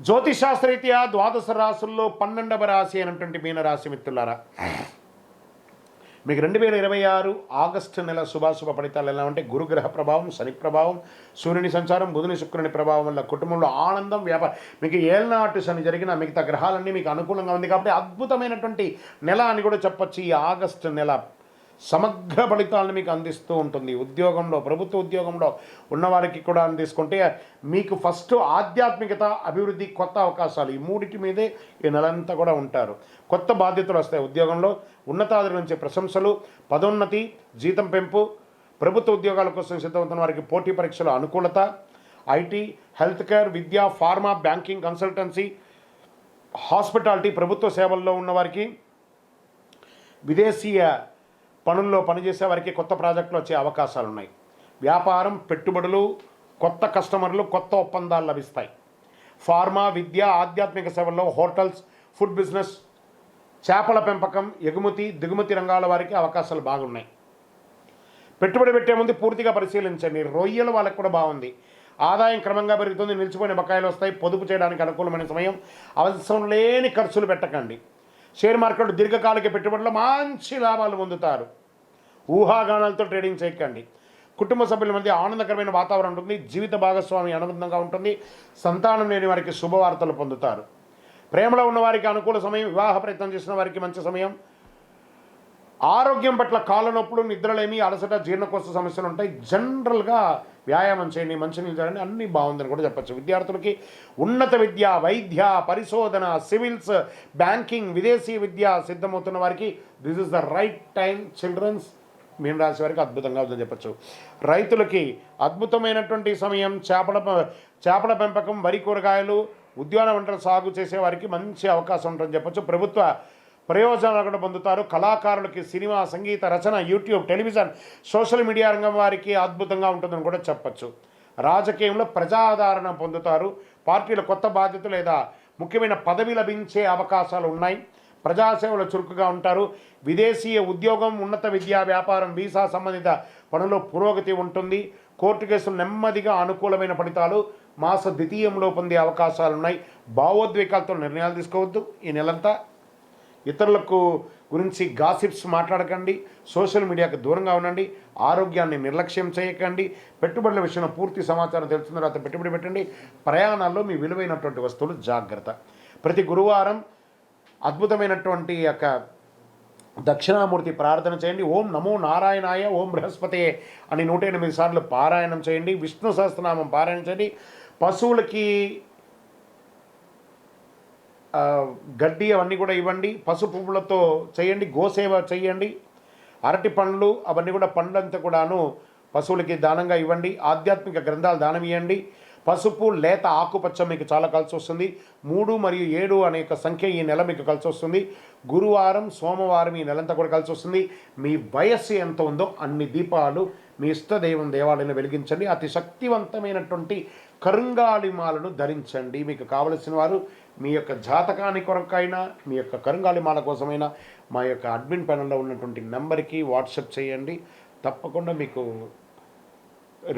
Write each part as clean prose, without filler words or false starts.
జ్యోతిషాస్త్రరీత్యా ద్వాదశ రాశుల్లో 12వ రాశి అయినటువంటి మీనరాశి మిత్రులారా, మీకు 2026 ఆగస్టు నెల శుభాశుభ ఫలితాలు ఎలా ఉంటే గురుగ్రహ ప్రభావం, శని ప్రభావం, సూర్యుని సంచారం, బుధుని శుక్రుని ప్రభావం వల్ల కుటుంబంలో ఆనందం, వ్యాపారం, మీకు ఏళ్ళనాటి శని జరిగిన మిగతా గ్రహాలన్నీ మీకు అనుకూలంగా ఉంది కాబట్టి అద్భుతమైనటువంటి నెల అని కూడా చెప్పొచ్చు. ఈ ఆగస్టు నెల సమగ్ర ఫలితాలను మీకు అందిస్తూ ఉంటుంది. ఉద్యోగంలో, ప్రభుత్వ ఉద్యోగంలో ఉన్నవారికి కూడా తీసుకుంటే మీకు ఫస్ట్ ఆధ్యాత్మికత, అభివృద్ధి, కొత్త అవకాశాలు, ఈ మూడింటి మీదే ఈ నెలంతా కూడా ఉంటారు. కొత్త బాధ్యతలు వస్తాయి. ఉద్యోగంలో ఉన్నతాధికారుల నుంచి ప్రశంసలు, పదోన్నతి, జీతం పెంపు, ప్రభుత్వ ఉద్యోగాల కోసం సిద్ధమవుతున్న వారికి పోటీ పరీక్షల అనుకూలత, IT, health care, Vidya, pharma, banking, consultancy, hospitality, ప్రభుత్వ సేవల్లో ఉన్నవారికి, విదేశీయ పనుల్లో పనిచేసే వారికి కొత్త ప్రాజెక్టులు వచ్చే అవకాశాలు ఉన్నాయి. వ్యాపారం, పెట్టుబడులు, కొత్త కస్టమర్లు, కొత్త ఒప్పందాలు లభిస్తాయి. ఫార్మా, విద్య, ఆధ్యాత్మిక సేవల్లో, హోటల్స్, ఫుడ్ బిజినెస్, చేపల పెంపకం, ఎగుమతి, దిగుమతి రంగాల వారికి అవకాశాలు బాగున్నాయి. పెట్టుబడి పెట్టే ముందు పూర్తిగా పరిశీలించండి. రొయ్యల వాళ్ళకి కూడా బాగుంది. ఆదాయం క్రమంగా పెరుగుతుంది. నిలిచిపోయిన బకాయిలు వస్తాయి. పొదుపు చేయడానికి అనుకూలమైన సమయం. అవసరం లేని ఖర్చులు పెట్టకండి. షేర్ మార్కెట్ దీర్ఘకాలిక పెట్టుబడుల్లో మంచి లాభాలు పొందుతారు. ఊహాగానాలతో ట్రేడింగ్ చేయకండి. కుటుంబ సభ్యుల మధ్య ఆనందకరమైన వాతావరణం ఉంటుంది. జీవిత భాగస్వామి అనుబంధంగా ఉంటుంది. సంతానం లేని వారికి శుభవార్తలు పొందుతారు. ప్రేమలో ఉన్న వారికి అనుకూల సమయం. వివాహ ప్రయత్నం చేసిన వారికి మంచి సమయం. ఆరోగ్యం పట్ల కాళ్ళ నొప్పులు, నిద్రలేమి, అలసట, జీర్ణకోశ సమస్యలు ఉంటాయి. జనరల్గా వ్యాయామం చేయండి, మంచినీళ్ళు తాగండి, అన్నీ బాగుందని కూడా చెప్పచ్చు. విద్యార్థులకి ఉన్నత విద్య, వైద్య, పరిశోధన, సివిల్స్, బ్యాంకింగ్, విదేశీ విద్య సిద్ధమవుతున్న వారికి this is the right time. Childrens, మీనరాశి వారికి అద్భుతంగా ఉందని చెప్పచ్చు. రైతులకి అద్భుతమైనటువంటి సమయం. చేపల పెంపకం, వరి, కూరగాయలు, ఉద్యాన పంటల సాగు చేసే వారికి మంచి అవకాశం ఉంటుందని చెప్పచ్చు. ప్రభుత్వ ప్రయోజనాలు కూడా పొందుతారు. కళాకారులకి సినిమా, సంగీత రచన, యూట్యూబ్, టెలివిజన్, సోషల్ మీడియా రంగం వారికి అద్భుతంగా ఉంటుందని కూడా చెప్పచ్చు. రాజకీయంలో ప్రజాదరణ పొందుతారు. పార్టీల కొత్త బాధ్యత లేదా ముఖ్యమైన పదవి లభించే అవకాశాలు ఉన్నాయి. ప్రజాసేవలో చురుకుగా ఉంటారు. విదేశీయ ఉద్యోగం, ఉన్నత విద్యా, వ్యాపారం, వీసా సంబంధిత పనుల్లో పురోగతి ఉంటుంది. కోర్టు కేసులు నెమ్మదిగా అనుకూలమైన ఫలితాలు మాస ద్వితీయంలో పొందే అవకాశాలు ఉన్నాయి. భావోద్వేగాలతో నిర్ణయాలు తీసుకోవద్దు ఈ నెలంతా. ఇతరులకు గురించి గాసిప్స్ మాట్లాడకండి. సోషల్ మీడియాకు దూరంగా ఉండండి. ఆరోగ్యాన్ని నిర్లక్ష్యం చేయకండి. పెట్టుబడుల విషయంలో పూర్తి సమాచారం తెలుసుకున్న తర్వాత పెట్టుబడి పెట్టండి. ప్రయాణాల్లో మీ విలువైనటువంటి వస్తువులు జాగ్రత్త. ప్రతి గురువారం అద్భుతమైనటువంటి యొక్క దక్షిణామూర్తి ప్రార్థన చేయండి. ఓం నమో నారాయణాయ, ఓం బృహస్పతే అని 108 సార్లు పారాయణం చేయండి. విష్ణు సహస్రనామం పారాయణం చేయండి. పశువులకి గడ్డి అవన్నీ కూడా ఇవ్వండి. పసుపు పువ్వులతో చేయండి. గోసేవ చేయండి. అరటి పండ్లు అవన్నీ కూడా పండ్లంతా కూడాను పశువులకి దానంగా ఇవ్వండి. ఆధ్యాత్మిక గ్రంథాలు దానం ఇవ్వండి. పసుపు, లేత ఆకుపచ్చ మీకు చాలా కలిసి వస్తుంది. 3 మరియు 7 అనే సంఖ్య ఈ నెల మీకు కలిసి వస్తుంది. గురువారం, సోమవారం ఈ నెలంతా కూడా కలిసి వస్తుంది. మీ వయస్సు ఎంత ఉందో అన్ని దీపాలు మీ ఇష్టదైవం దేవాలయంలో వెలిగించండి. అతి శక్తివంతమైనటువంటి కరుంగాళిమాలను ధరించండి. మీకు కావలసిన వారు మీ యొక్క జాతకాన్ని కొరకైనా, మీ యొక్క కరుంగాళిమాల కోసమైనా మా యొక్క అడ్మిన్ ప్యానల్లో ఉన్నటువంటి నెంబర్కి వాట్సాప్ చేయండి. తప్పకుండా మీకు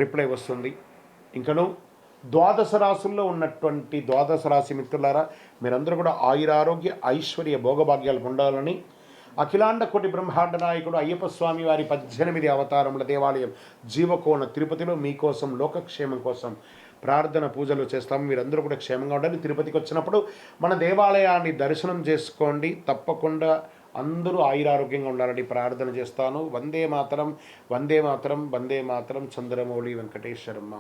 రిప్లై వస్తుంది. ఇంకను ద్వాదశ రాశుల్లో ఉన్నటువంటి ద్వాదశ రాశి మిత్రులారా, మీరందరూ కూడా ఆయురారోగ్య, ఐశ్వర్య, భోగభాగ్యాలు ఉండాలని అఖిలాండ కోటి బ్రహ్మాండ నాయకుడు అయ్యప్ప స్వామి వారి 18 అవతారముల దేవాలయం జీవకోణ తిరుపతిలో మీకోసం లోకక్షేమం కోసం ప్రార్థన, పూజలు చేస్తాము. మీరందరూ కూడా క్షేమంగా ఉండాలి. తిరుపతికి వచ్చినప్పుడు మన దేవాలయాన్ని దర్శనం చేసుకోండి. తప్పకుండా అందరూ ఆయురారోగ్యంగా ఉండాలని ప్రార్థన చేస్తాను. వందే మాతరం, వందే మాతరం, వందే మాతరం. చంద్రమౌళి వెంకటేశ్వరమ్మ.